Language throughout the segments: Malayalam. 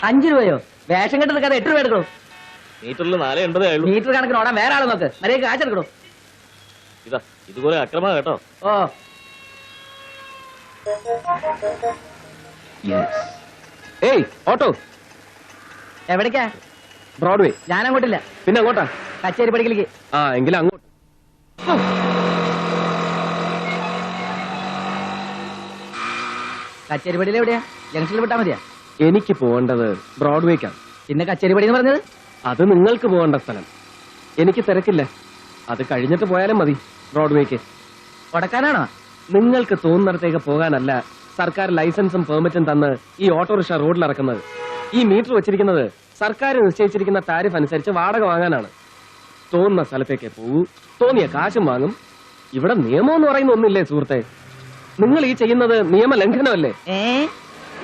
5 രൂപയോ? വേഷം കെട്ട് നിൽക്കാതെ 8 രൂപ എടുക്കണോ? മീറ്ററിൽ 4.80 ആയുള്ളൂ. മീറ്റർ കണക്കിന് ഓടാൻ വേറെ ആള് നോക്ക്. മര്യാദ കാശെടുക്കണോ? ഇതാ ഇതുപോലെ അക്രമ കേട്ടോ. ഓ ഏയ് ഓട്ടോ എവിടേക്കാ? ബ്രോഡ്വേ. ഞാൻ അങ്ങോട്ടില്ല. പിന്നെ അങ്ങോട്ടാ? കച്ചേരി പടിക്കലേക്ക്. ആ എങ്കിലും അങ്ങോട്ട്. കച്ചേരി പടിയിൽ എവിടെയാ? ജംഗ്ഷനിൽ വിട്ടാ മതിയാ? എനിക്ക് പോകേണ്ടത് ബ്രോഡ്വേക്കാണ്. പിന്നെ കച്ചേരി പടി എന്ന് പറഞ്ഞത്? അത് നിങ്ങൾക്ക് പോകേണ്ട സ്ഥലം. എനിക്ക് തിരക്കില്ല, അത് കഴിഞ്ഞിട്ട് പോയാലും മതി. ബ്രോഡ്വേക്ക് കൊടക്കാനാണോ? നിങ്ങൾക്ക് തോന്നുന്നിടത്തേക്ക് പോകാനല്ല സർക്കാർ ലൈസൻസും പെർമിറ്റും തന്ന് ഈ ഓട്ടോറിക്ഷ റോഡിലിറക്കുന്നത്. ഈ മീറ്റർ വെച്ചിരിക്കുന്നത് സർക്കാർ നിശ്ചയിച്ചിരിക്കുന്ന ടാരിഫ് അനുസരിച്ച് വാടക വാങ്ങാനാണ്. തോന്നുന്ന സ്ഥലത്തേക്ക് പോകൂ, തോന്നിയ കാശും വാങ്ങും. ഇവിടെ നിയമം എന്ന് പറയുന്ന ഒന്നില്ലേ സുഹൃത്തെ? നിങ്ങൾ ഈ ചെയ്യുന്നത് നിയമലംഘനമല്ലേ?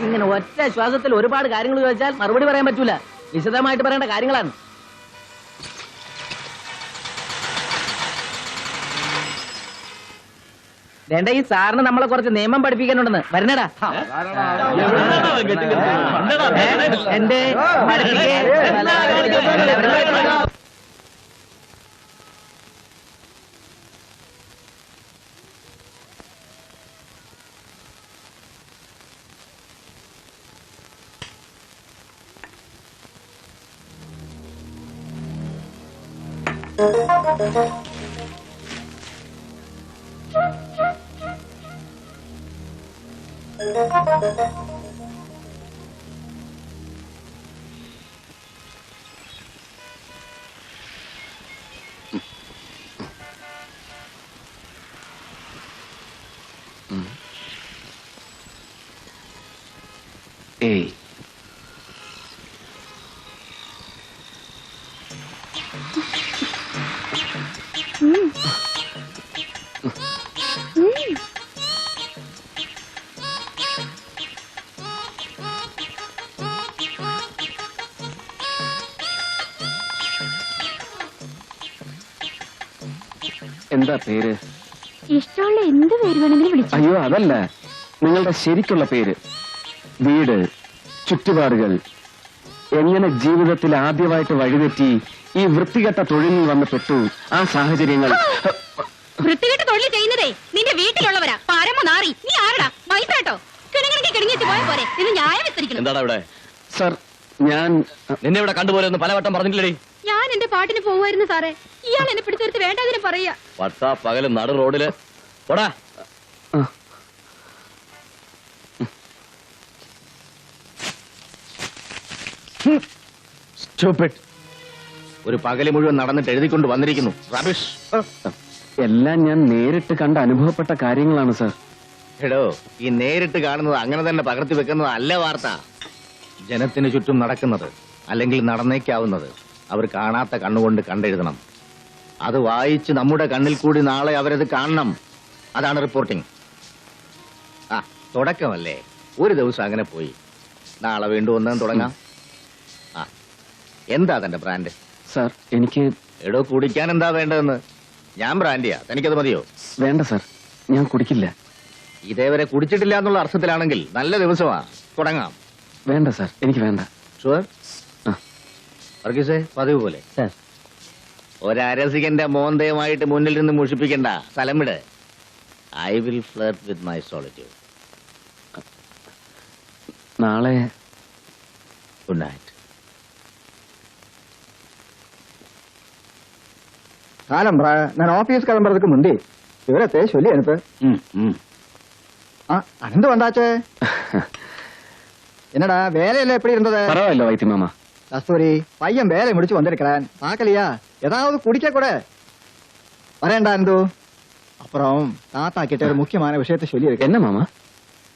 ഇങ്ങനെ ഒറ്റ ശ്വാസത്തിൽ ഒരുപാട് കാര്യങ്ങൾ ചോദിച്ചാൽ മറുപടി പറയാൻ പറ്റൂല. വിശദമായിട്ട് പറയേണ്ട കാര്യങ്ങളാണ്. വേണ്ട, ഈ സാറിന് നമ്മളെ കുറച്ച് നിയമം പഠിപ്പിക്കാനുണ്ടെന്ന്. വരണടാ. എന്റെ ഏയ് എന്താ പേര്? ഇഷ്ടമുള്ള എന്ത് പേര് വേണമെങ്കിലും വിളിച്ചു. അയ്യോ അതല്ല, നിങ്ങളുടെ ശരിക്കുള്ള പേര്, വീട്, ചുറ്റുപാടുകൾ, എങ്ങനെ ജീവിതത്തിൽ ആദ്യമായിട്ട് വഴിതെറ്റി ഈ വൃത്തികെട്ട തൊഴിലിൽ വന്ന് പെട്ടു, ആ സാഹചര്യങ്ങൾ. വൃത്തികെട്ട തൊഴിൽ ചെയ്യുന്നതേ നിന്റെ വീട്ടിലുള്ളവരാ. പരമ നാറി. നീ ആരടാ? മൈസാട്ടോ കിണങ്ങിണക്കി കിണങ്ങിച്ച് പോയ പോരെ എന്ന് ന്യായം വെച്ചിരിക്കുന്നു. എന്താടാ ഇവിടെ? സർ ഞാൻ നിന്നെ ഇവിടെ കണ്ടുപോലെ ഒന്ന് പലവട്ടം പറഞ്ഞിട്ടില്ലേ? ഞാൻ എന്റെ പാട്ടിന് പോവായിരുന്നു സാറേ. ഇയാൾ എന്നെ പിടിച്ചെടുത്ത് വേണ്ടതിന് പറയാ. പട്ടാ പകലും നടു റോഡില് പോടാ. ഒരു പകല് മുഴുവൻ നടന്നിട്ട് എഴുതിക്കൊണ്ട് വന്നിരിക്കുന്നു. റബിഷ്. എല്ലാം ഞാൻ നേരിട്ട് കണ്ട് അനുഭവപ്പെട്ട കാര്യങ്ങളാണ് സർ. എടോ, ഈ നേരിട്ട് കാണുന്നത് അങ്ങനെ തന്നെ പകർത്തി വെക്കുന്നത് അല്ല വാർത്ത. ജനത്തിന് ചുറ്റും നടക്കുന്നത് അല്ലെങ്കിൽ നടന്നേക്കാവുന്നത് അവർ കാണാത്ത കണ്ണുകൊണ്ട് കണ്ടെഴുതണം. അത് വായിച്ച് നമ്മുടെ കണ്ണിൽ കൂടി നാളെ അവരത് കാണണം. അതാണ് റിപ്പോർട്ടിംഗ്. ആ തുടക്കമല്ലേ, ഒരു ദിവസം അങ്ങനെ പോയി. നാളെ വീണ്ടും ഒന്നും തുടങ്ങാം. ആ എന്താ തന്റെ ബ്രാൻഡ്? സർ എനിക്ക് എടോ, കുടിക്കാൻ എന്താ വേണ്ടതെന്ന്? ഞാൻ ബ്രാൻഡിയാ, തനിക്കത് മതിയോ? വേണ്ട സർ, ഞാൻ കുടിക്കില്ല. ഇതേവരെ കുടിച്ചിട്ടില്ല എന്നുള്ള അർത്ഥത്തിലാണെങ്കിൽ നല്ല ദിവസമാ, തുടങ്ങാം. വേണ്ട സർ, എനിക്ക് വേണ്ട. ഷുവർ? വർഗീസേ, പതിവ് പോലെ ഒരരസികന്റെ മോന്തയുമായിട്ട് മുന്നിൽ നിന്ന് മുഷിപ്പിക്കണ്ട. സ്ഥലം വിട്. I will flirt with my solitude. നാളെ ഗുഡ് നൈറ്റ്. காலம்பா நான் ஆபீஸ் கிளம்புறதுக்கு முந்தி விவரத்தை சொல்லி அனுப்பு. அனந்து வந்தாச்சே. என்னடா வேலையில எப்படி இருந்தது? பரவாயில்ல வைத்தி மாமா. கஸ்தூரி, பையன் வேலை முடிச்சு வந்திருக்கிறான். பார்க்கலையா? ஏதாவது குடிக்க கூட வரேன்டா அந்து. அப்புறம் தாத்தா கிட்ட ஒரு முக்கியமான விஷயத்தை சொல்லி இருக்கேன். என்ன மாமா?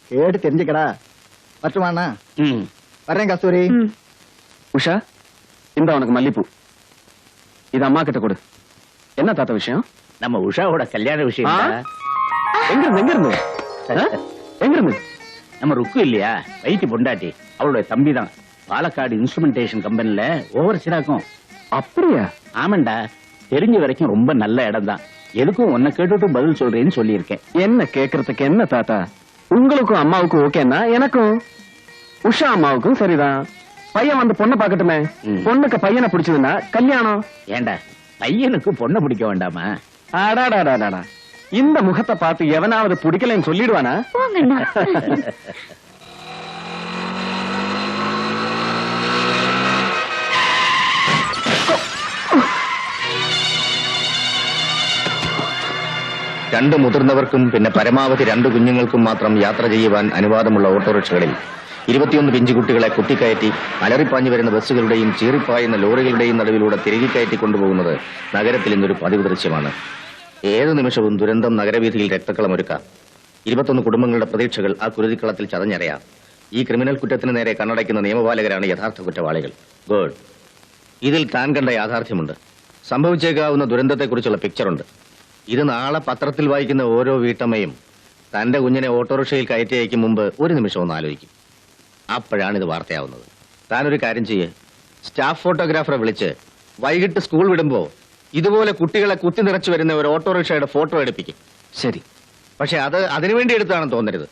கேட்டு தெரிஞ்சுக்கடா. வரட்டுமாண்ணா? வரேன் கஸ்தூரி. உஷா, இந்த உனக்கு மல்லிப்பூ. இது அம்மா கிட்ட கொடு. என்ன தாத்தா விஷயம்? நம்ம உஷாவோட கல்யாண விஷயம். எங்க இருந்து நம்ம ருக்கு இல்லையா, வைத்தி பொண்டாட்டி, அவளோட தம்பி தான். பாலக்காடு இன்ஸ்ட்ருமெண்டேஷன் கம்பெனில ஓவர்சீராக்கும். அப்படியா? ஆமாண்டா, தெரிஞ்ச வரைக்கும் ரொம்ப நல்ல இடம் தான். எதுக்கும் உன்னை கேட்டுட்டு பதில் சொல்றேன்னு சொல்லியிருக்கேன். என்ன கேக்குறதுக்கு என்ன தாத்தா? உங்களுக்கும் அம்மாவுக்கும் ஓகேன்னா எனக்கும், உஷா அம்மாவுக்கும் சரிதான். பையன் வந்து பொண்ணை பாக்கட்டுமே. பொண்ணுக்கு பையனை பிடிச்சதுன்னா கல்யாணம். ஏண்டா பையனுக்கு பொண்ணை பிடிக்க வேண்டாமா? அடாடாடாடாடா, இந்த முகத்தை பார்த்து எவனாவது பிடிக்கலன்னு சொல்லிடுவானா? போங்கண்ணா. രണ്ട് മുതിർന്നവർക്കും പിന്നെ പരമാവധി 2 കുഞ്ഞുങ്ങൾക്കും മാത്രം യാത്ര ചെയ്യുവാൻ അനുവാദമുള്ള ഓട്ടോറിക്ഷകളിൽ 21 പിഞ്ചുകുട്ടികളെ കുത്തിക്കയറ്റി അലറിപ്പാഞ്ഞു വരുന്ന ബസ്സുകളുടെയും ചീറിപ്പായുന്ന ലോറികളുടെയും നടുവിലൂടെ തിരികെ കയറ്റി കൊണ്ടുപോകുന്നത് നഗരത്തിൽ ഇന്നൊരു പതിവ് ദൃശ്യമാണ്. ഏതു നിമിഷവും ദുരന്തം നഗരവീഥിയിൽ രക്തക്കളമൊരുക്കാം. 21 കുടുംബങ്ങളുടെ പ്രതീക്ഷകൾ ആ കുരുതിക്കളത്തിൽ ചതഞ്ഞറിയാം. ഈ ക്രിമിനൽ കുറ്റത്തിന് നേരെ കണ്ണടയ്ക്കുന്ന നിയമപാലകരാണ് യഥാർത്ഥ കുറ്റവാളികൾ. ഗുഡ്. ഇതിൽ താൻ കണ്ട യാഥാർത്ഥ്യമുണ്ട്. സംഭവിച്ചേക്കാവുന്ന ദുരന്തത്തെക്കുറിച്ചുള്ള പിക്ചറുണ്ട്. ഇത് നാളെ പത്രത്തിൽ വായിക്കുന്ന ഓരോ വീട്ടമ്മയും തന്റെ കുഞ്ഞിനെ ഓട്ടോറിക്ഷയിൽ കയറ്റി അയക്കും മുമ്പ് ഒരു നിമിഷം ഒന്ന് ആലോചിക്കും. അപ്പോഴാണ് ഇത് വാർത്തയാവുന്നത്. താനൊരു കാര്യം ചെയ്യേ, സ്റ്റാഫ് ഫോട്ടോഗ്രാഫറെ വിളിച്ച് വൈകിട്ട് സ്കൂൾ വിടുമ്പോ ഇതുപോലെ കുട്ടികളെ കുത്തി നിറച്ചു വരുന്ന ഒരു ഓട്ടോറിക്ഷയുടെ ഫോട്ടോ എടുപ്പിക്കും. ശരി, പക്ഷെ അത് അതിനുവേണ്ടി എടുത്താണെന്ന് തോന്നരുത്.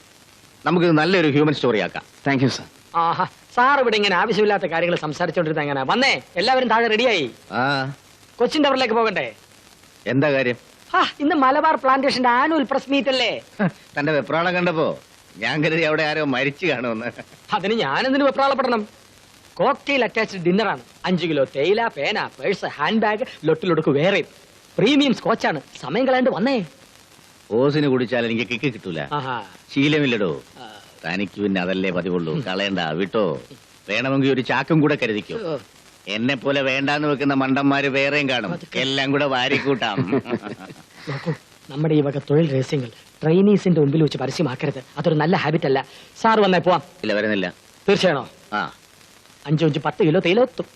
നമുക്ക് നല്ലൊരു ഹ്യൂമൻ സ്റ്റോറി ആക്കാം. Thank you sir. Aaha, sir ഇവിടെ ഇങ്ങനെ ആവശ്യമില്ലാത്ത കാര്യങ്ങൾ സംസാരിച്ചോണ്ടിരുന്ന എങ്ങനെ വന്നേ? എല്ലാവരും താഴെ റെഡിയായി. ആ, കൊച്ചിൻ ടവറിലേക്ക് പോകണ്ടേ? എന്താ കാര്യം? ഇന്ന് മലബാർ പ്ലാന്റേഷന്റെ ആനുവൽ പ്രസ് മീറ്റ് അല്ലേ? തന്റെ വെപ്രാളം കണ്ടപ്പോ ഞാൻ കരുതി അവിടെ ആരോ മരിച്ചു കാണുമെന്ന്. അതിന് ഞാനെന്തിനു വെപ്രാളപ്പെടണം? കോക്ടെയിൽ അറ്റാച്ച്ഡ് ഡിന്നറാണ്. 5 കിലോ തേയില, പേന, പേഴ്സ്, ഹാൻഡ് ബാഗ്, ലൊട്ടിലൊടുക്ക് വേറെ. പ്രീമിയം സ്കോച്ചാണ്. സമയം കളയാണ്ട് വന്നേ. ഓസിന് കുടിച്ചാൽ എനിക്ക് കിക്ക് കിട്ടൂല. ആഹാ. ശീലമില്ലടോ. തനിക്ക് പിന്നെ അതല്ലേ പതിവുള്ളൂ. കളയണ്ട, വിട്ടോ. വേണമെങ്കിൽ ഒരു ചാക്കും കൂടെ കരുതിക്കോ. എന്നെ പോലെ വേണ്ടാന്ന് വെക്കുന്ന മണ്ടന്മാര് വേറെയും കാണും. എല്ലാം കൂടെ വാരിക്കൂട്ടാം. നോക്കൂ, നമ്മുടെ ഈ വക തൊഴിൽ രഹസ്യങ്ങൾ ട്രെയിനീസിന്റെ മുമ്പിൽ വെച്ച് പരസ്യമാക്കരുത്. അതൊരു നല്ല ഹാബിറ്റ് അല്ല. സാർ വന്നേ പോവാം. ഇല്ല, വരുന്നില്ല. തീർച്ചയാണോ? ആ, 5-10 കിലോ തേയില എത്തും.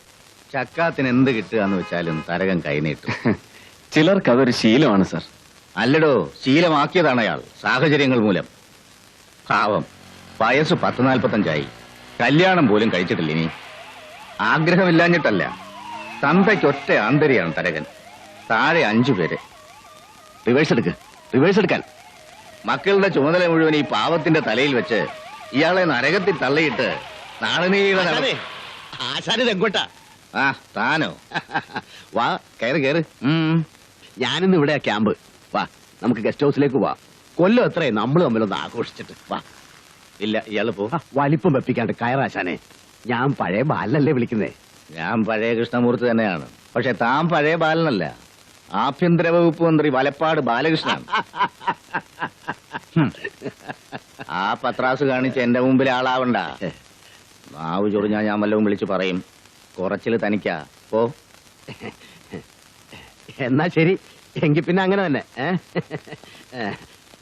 ചക്കാത്തിന് എന്ത് കിട്ടുകയെന്ന് വെച്ചാലും തരകൻ കൈനീട്ടും. ചിലർക്ക് അതൊരു ശീലമാണ് സർ. അല്ലടോ, ശീലമാക്കിയതാണ് അയാൾ സാഹചര്യങ്ങൾ മൂലം. പാവം, വയസ്സ് 10-45 കല്യാണം പോലും കഴിച്ചിട്ടില്ല. ഇനി ആഗ്രഹമില്ലാഞ്ഞിട്ടല്ല, തന്തയ്ക്കൊറ്റ ആന്തരിയാണ് തരകൻ. താഴെ 5 പേര്. റിവേഴ്സ് എടുക്കാൻ മക്കളുടെ ചുമതല മുഴുവൻ ഈ പാവത്തിന്റെ തലയിൽ വെച്ച് ഇയാളെ നരകത്തിൽ തള്ളിയിട്ട് നാളെ ആശാനെങ്ങോട്ടാ? ആ, താനോ? വാ, കയറ്. ഞാനിന്ന് ഇവിടെ ക്യാമ്പ്. വാ, നമുക്ക് ഗസ്റ്റ് ഹൗസിലേക്ക് വാ. കൊല്ലം എത്രേ നമ്മൾ തമ്മിലൊന്ന് ആഘോഷിച്ചിട്ട്. വാ. ഇല്ല, ഇയാള് പോ. വലിപ്പം വെപ്പിക്കാണ്ട് കയറാശാനെ. ഞാൻ പഴയ ബാലനല്ലേ വിളിക്കുന്നേ. ഞാൻ പഴയ കൃഷ്ണമൂർത്തി തന്നെയാണ്. പക്ഷെ താൻ പഴയ ബാലനല്ല. ആഭ്യന്തര വകുപ്പ് മന്ത്രി വലപ്പാട് ബാലകൃഷ്ണൻ. ആ പത്രാസ് കാണിച്ച് എന്റെ മുമ്പിൽ ആളാവണ്ട. നാവ് ചൊറിഞ്ഞാ ഞാൻ വല്ലതും വിളിച്ചു പറയും. കുറച്ചില് തനിക്കാ. പോ. എന്നാ ശരി, എങ്കിൽ പിന്നെ അങ്ങനെ തന്നെ.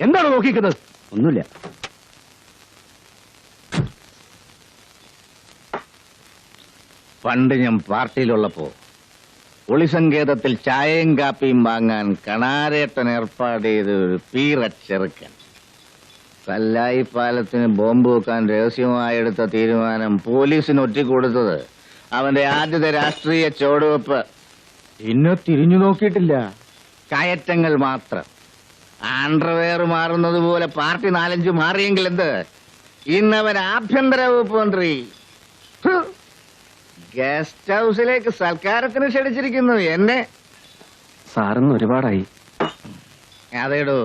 എന്താണ് നോക്കിക്കുന്നത്? ഒന്നുമില്ല. പണ്ട് ഞാൻ പാർട്ടിയിലുള്ളപ്പോ ഒളിസങ്കേതത്തിൽ ചായയും കാപ്പിയും വാങ്ങാൻ കണാരേട്ടൻ ഏർപ്പാട് ചെയ്ത ഒരു പീറച്ചെറുക്കൻ കല്ലായി പാലത്തിന് ബോംബ് വെക്കാൻ രഹസ്യമായെടുത്ത തീരുമാനം പോലീസിന് ഒറ്റിക്കൊടുത്തത് അവന്റെ ആദ്യത്തെ രാഷ്ട്രീയ ചുവടുവെപ്പ്. പിന്നെ തിരിഞ്ഞു നോക്കിയിട്ടില്ല. കയറ്റങ്ങൾ മാത്രം. ആൻഡർവെയർ മാറുന്നത് പോലെ പാർട്ടി 4-5 മാറിയെങ്കിൽ എന്ത്? ഇന്നവൻ ആഭ്യന്തര വകുപ്പ് മന്ത്രി. ഗസ്റ്റ് ഹൗസിലേക്ക് സൽക്കാരത്തിന് ക്ഷണിച്ചിരിക്കുന്നു എന്നെ. സാറിന്ന് ഒരുപാടായി. അതേടോ,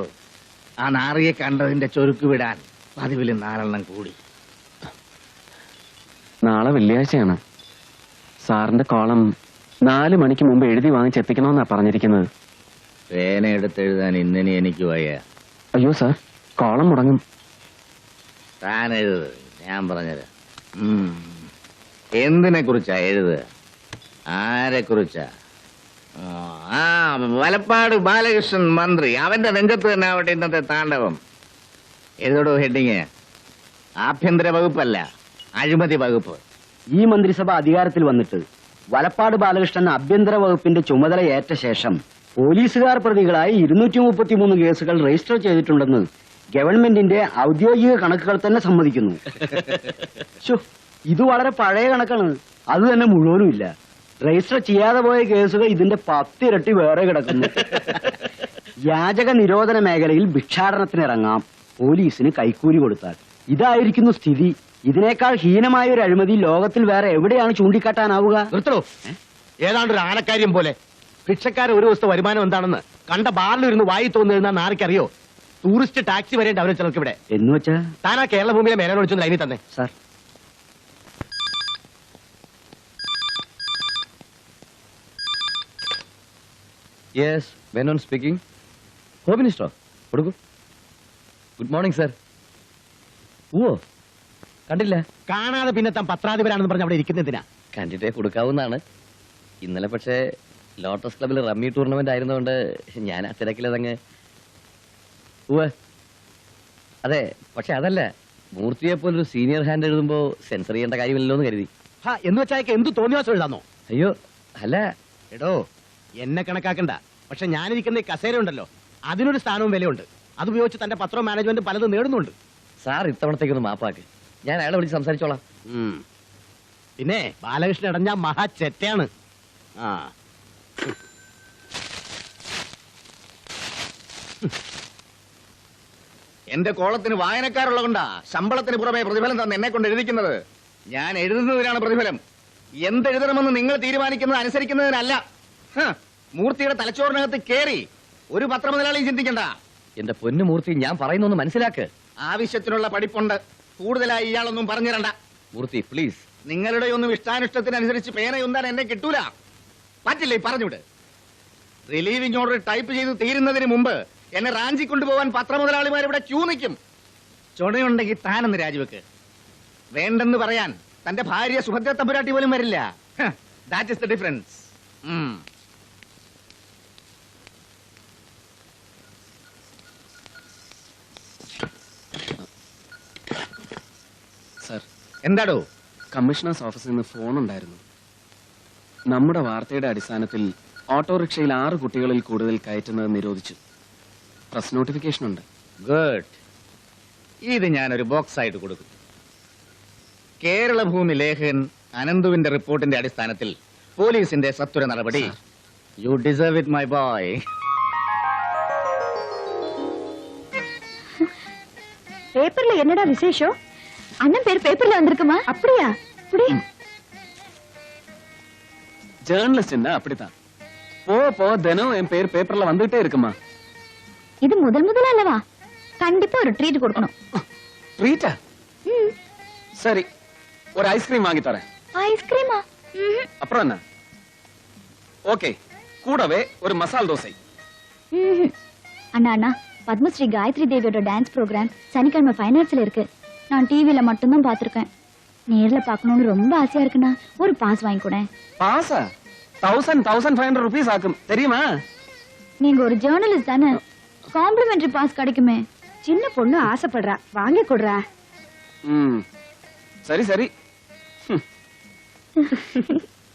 ആ നാറിയെ കണ്ടതിന്റെ ചൊരുക്ക് വിടാൻ പതിവില് 4 കൂടി. നാളെ വെള്ളിയാഴ്ചയാണ്. സാറിന്റെ കോളം 4 മണിക്ക് മുമ്പ് എഴുതി വാങ്ങിച്ചെത്തിക്കണമെന്നാ പറഞ്ഞിരിക്കുന്നത്. പേന എടുത്തെഴുതാൻ ഇന്നലെ എനിക്ക് വയ്യ. അയ്യോ സാർ, കോളം മുടങ്ങും. താൻ എഴുത്, ഞാൻ പറഞ്ഞുതരാം. എന്തിനെ കുറിച്ചാ എഴുതുക? ആരെ കുറിച്ചാ? ആ, വലപ്പാട് ബാലകൃഷ്ണൻ മന്ത്രി. അവന്റെ നെഞ്ചത്ത് തന്നെ ആവട്ടെ ഇന്നത്തെ താണ്ഡവം. എഴുതോടോ ഹെഡിങ്. ആഭ്യന്തര വകുപ്പല്ല, അഴിമതി വകുപ്പ്. ഈ മന്ത്രിസഭ അധികാരത്തിൽ വന്നിട്ട് വലപ്പാട് ബാലകൃഷ്ണൻ ആഭ്യന്തര വകുപ്പിന്റെ ചുമതല ഏറ്റ ശേഷം പോലീസുകാർ പ്രതികളായി 233 കേസുകൾ രജിസ്റ്റർ ചെയ്തിട്ടുണ്ടെന്ന് ഗവൺമെന്റിന്റെ ഔദ്യോഗിക കണക്കുകൾ തന്നെ സമ്മതിക്കുന്നു. ശ്ശോ, ഇത് വളരെ പഴയ കണക്കാണ്. അത് തന്നെ മുഴുവനുമില്ല. രജിസ്റ്റർ ചെയ്യാതെ പോയ കേസുകൾ ഇതിന്റെ 10 ഇരട്ടി വേറെ കിടക്കുന്നു. യാചക നിരോധന മേഖലയിൽ ഭിക്ഷാടനത്തിനിറങ്ങാം പോലീസിന് കൈക്കൂലി കൊടുത്താൽ. ഇതായിരിക്കുന്നു സ്ഥിതി. ഇതിനേക്കാൾ ഹീനമായ ഒരു അഴിമതി ലോകത്തിൽ വേറെ എവിടെയാണ് ചൂണ്ടിക്കാട്ടാനാവുക? നിർത്തണോ? ഏതാണ്ട് ഒരു ആനക്കാര്യം പോലെ ഭിക്ഷക്കാരെ ഒരു ദിവസത്തെ വരുമാനം എന്താണെന്ന് കണ്ട ബാറിലിരുന്ന് വായി തോന്നുന്ന നാറിക്കറിയോ? ടൂറിസ്റ്റ് ടാക്സി വരേണ്ട അവരെ ചിലർക്ക് ഇവിടെ. എന്ന് വെച്ചാ താനാ കേരള ഭൂമിയിലെ മേലോട് വിളിച്ചു ലൈനിൽ തന്നെ. സാർ, യെസ്, വെനോൻ സ്പീക്കിംഗ്. ഹോം മിനിസ്റ്ററോ? കൊടുക്കൂ. Good morning sir. ഓ, കണ്ടില്ല. കാണാതെ പിന്നെ താൻ പത്രാധിപരാണെന്ന് പറഞ്ഞ് അവിടെ ഇരിക്കുന്നതിനാ? കണ്ടിട്ടേ കൊടുക്കാവുന്നതാണ്. ഇന്നലെ പക്ഷേ ലോട്ടസ് ക്ലബിൽ റമ്മി ടൂർണമെന്റ് ആയിരുന്നുകൊണ്ട് ഞാൻ ആ തിരക്കിലതങ്ങ്. ഉവ്വ്, അതെ. പക്ഷെ അതല്ല, മൂർത്തിയെ പോലൊരു സീനിയർ ഹാൻഡ് എഴുതുമ്പോ സെൻസർ ചെയ്യേണ്ട കാര്യമില്ലല്ലോ എന്ന് കരുതി. എന്ന് വെച്ചാൽ എന്ത് തോന്നിയാസം എഴുതാന്നോ? അയ്യോ അല്ല. എടോ, എന്നെ കണക്കാക്കണ്ട. പക്ഷെ ഞാനിരിക്കുന്ന ഈ കസേര ഉണ്ടല്ലോ, അതിനൊരു സ്ഥാനവും വിലയുണ്ട്. അതുപയോഗിച്ച് തന്റെ പത്രവും മാനേജ്മെന്റും പലതും നേടുന്നുണ്ട്. സാർ ഇത്തവണത്തേക്കൊന്ന് മാപ്പാക്ക്. ഞാൻ അയാളെ വിളിച്ച് സംസാരിച്ചോളാം. പിന്നെ ബാലകൃഷ്ണൻ ഇടഞ്ഞ മഹാ ചെറ്റയാണ്. ആ, എന്റെ കോളത്തിന് വായനക്കാരുള്ളതുകൊണ്ടാ ശമ്പളത്തിന് പുറമെ പ്രതിഫലം തന്നെ എന്നെ കൊണ്ട് എഴുതിക്കുന്നത്. ഞാൻ എഴുതുന്നതിനാണ് പ്രതിഫലം. എന്തെഴുതണമെന്ന് നിങ്ങൾ തീരുമാനിക്കുന്നത് അനുസരിക്കുന്നതിനല്ല. മൂർത്തിയുടെ തലച്ചോറിനകത്ത് കേറി ഒരു പത്രമുതലാളിയും ചിന്തിക്കണ്ട. എന്റെ പൊന്നു മൂർത്തി, ഞാൻ പറയുന്നൊന്ന് മനസ്സിലാക്ക്. ആവശ്യത്തിനുള്ള പഠിപ്പുണ്ട്. കൂടുതലായി ഇയാളൊന്നും പറഞ്ഞിരണ്ട. മൂർത്തി പ്ലീസ്. നിങ്ങളുടെ ഒന്നും ഇഷ്ടാനിഷ്ടത്തിനനുസരിച്ച് പേനയൊന്നാൻ എന്നെ കിട്ടൂല. പറ്റില്ലേ, പറഞ്ഞുവിട്. റിലീവിംഗ് ഓർഡർ ടൈപ്പ് ചെയ്ത് തീരുന്നതിന് മുമ്പ് എന്നെ റാഞ്ചി കൊണ്ടുപോകാൻ പത്രമുതലാളിമാർ ഇവിടെ ക്യൂ നിൽക്കും. ചുണയുണ്ടെങ്കിൽ താനെന്ന് രാജിവെക്ക്. വേണ്ടെന്ന് പറയാൻ തന്റെ ഭാര്യ സുഭദ്ര തമ്പുരാട്ടി പോലും വരില്ല. That is the difference. Sir, എന്താടോ? കമ്മീഷണേഴ്സ് ഓഫീസിൽ നിന്ന് ഫോൺ ഉണ്ടായിരുന്നു. നമ്മുടെ വാർത്തയുടെ അടിസ്ഥാനത്തിൽ ഓട്ടോറിക്ഷയിൽ 6 കുട്ടികളിൽ കൂടുതൽ കയറ്റുന്നത് നിരോധിച്ചു. പ്രസ് നോട്ടിഫിക്കേഷൻ ഉണ്ട്. ഗുഡ്. ഇത് ഞാനൊരു ബോക്സ് ആയിട്ട് കൊടുക്കും. കേരള ഭൂമി ലേഖകൻ അനന്തുവിന്റെ റിപ്പോർട്ടിന്റെ അടിസ്ഥാനത്തിൽ പോലീസിന്റെ സത്വര നടപടി. U deserve it my boy. பேப்பர்ல என்னடா விசேஷம்? அண்ணன் பேர் பேப்பர்ல வந்திருக்குமா? அப்படியா? ஜேர்னலிஸ்ட் அப்படித்தான். போ தினம் என் பேர் பேப்பர்ல வந்துட்டே இருக்குமா. இது முதல் அல்லவா? கண்டிப்பா ஒரு ட்ரீட் கொடுக்கணும். ட்ரீட்டா? சரி, ஒரு ஐஸ்கிரீம் வாங்கி தரேன். ஐஸ்கிரீமா? அப்புறம் என்ன? ஓகே, கூடவே ஒரு மசால் தோசை. அண்ணா அண்ணா, பத்மஸ்ரீ காயத்ரி தேவியோட டான்ஸ் ப்ரோக்ராம் சனிக்கிழமை ஃபைனான்ஸ்ல இருக்கு. நான் டிவில மட்டும்தான் பாத்திருக்கேன். நேர்ல பார்க்கணும்னு ரொம்ப ஆசையா இருக்குண்ணா. ஒரு பாஸ் வாங்கி கூட. பாஸா? 1500 rupees ஆகும், தெரியுமா? நீங்க ஒரு ஜேர்னலிஸ்ட் தானே, காம்ப்ளிமெண்டரி பாஸ் கிடைக்குமே. சின்ன பொண்ணு ஆசைப்படுறா, வாங்கி கொடுறா. சரி சரி.